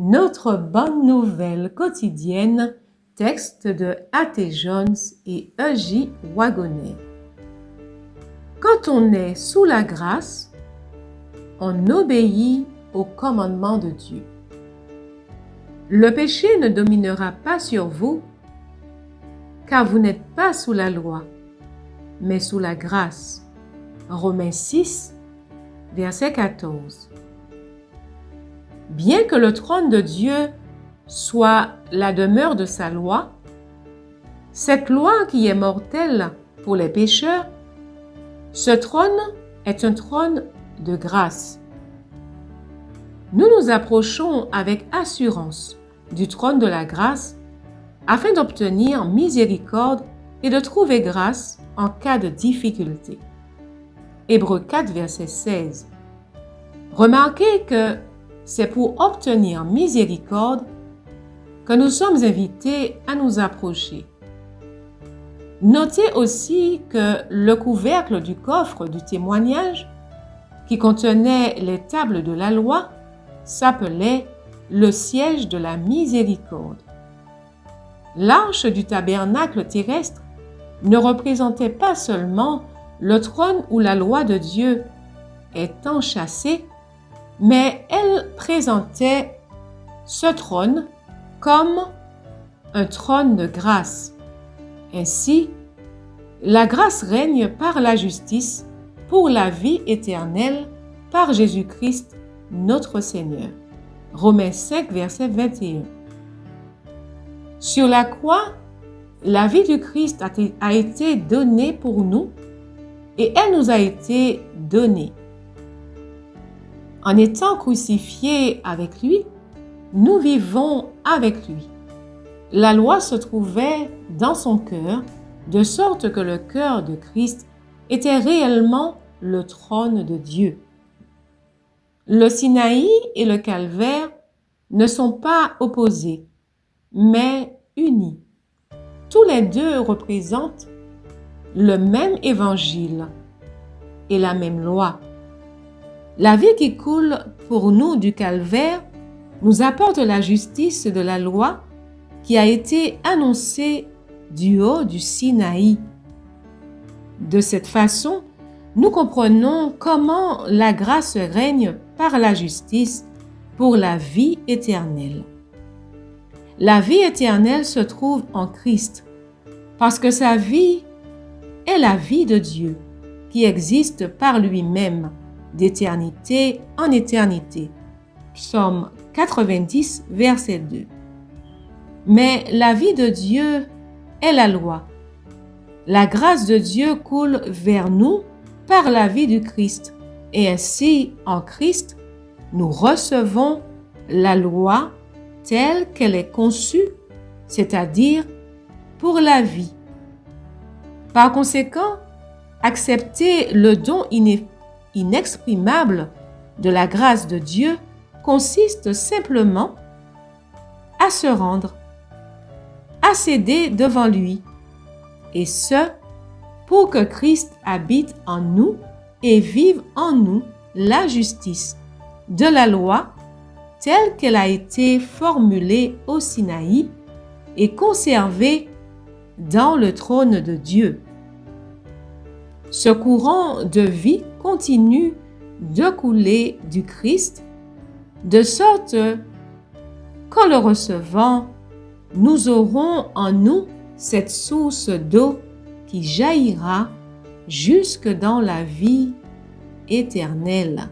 Notre bonne nouvelle quotidienne, texte de A.T. Jones et E.J. Wagoner. Quand on est sous la grâce, on obéit aux commandements de Dieu. Le péché ne dominera pas sur vous, car vous n'êtes pas sous la loi, mais sous la grâce. Romains 6, verset 14. Bien que le trône de Dieu soit la demeure de sa loi, cette loi qui est mortelle pour les pécheurs, ce trône est un trône de grâce. Nous nous approchons avec assurance du trône de la grâce afin d'obtenir miséricorde et de trouver grâce en cas de difficulté. Hébreux 4, verset 16. Remarquez que c'est pour obtenir miséricorde que nous sommes invités à nous approcher. Notez aussi que le couvercle du coffre du témoignage, qui contenait les tables de la loi, s'appelait le siège de la miséricorde. L'arche du tabernacle terrestre ne représentait pas seulement le trône où la loi de Dieu est enchâssée, mais elle présentait ce trône comme un trône de grâce. Ainsi, la grâce règne par la justice pour la vie éternelle par Jésus-Christ notre Seigneur. Romains 5, verset 21. Sur la croix, la vie du Christ a été donnée pour nous et elle nous a été donnée. En étant crucifiés avec lui, nous vivons avec lui. La loi se trouvait dans son cœur, de sorte que le cœur de Christ était réellement le trône de Dieu. Le Sinaï et le Calvaire ne sont pas opposés, mais unis. Tous les deux représentent le même évangile et la même loi. La vie qui coule pour nous du Calvaire nous apporte la justice de la loi qui a été annoncée du haut du Sinaï. De cette façon, nous comprenons comment la grâce règne par la justice pour la vie éternelle. La vie éternelle se trouve en Christ, parce que sa vie est la vie de Dieu, qui existe par lui-même, d'éternité en éternité. Psaume 90, verset 2. Mais la vie de Dieu est la loi. La grâce de Dieu coule vers nous par la vie du Christ, et ainsi, en Christ, nous recevons la loi telle qu'elle est conçue, c'est-à-dire pour la vie. Par conséquent, accepter le don inexprimable de la grâce de Dieu consiste simplement à se rendre, à céder devant lui, et ce, pour que Christ habite en nous et vive en nous la justice de la loi telle qu'elle a été formulée au Sinaï et conservée dans le trône de Dieu. Ce courant de vie continue de couler du Christ, de sorte qu'en le recevant, nous aurons en nous cette source d'eau qui jaillira jusque dans la vie éternelle.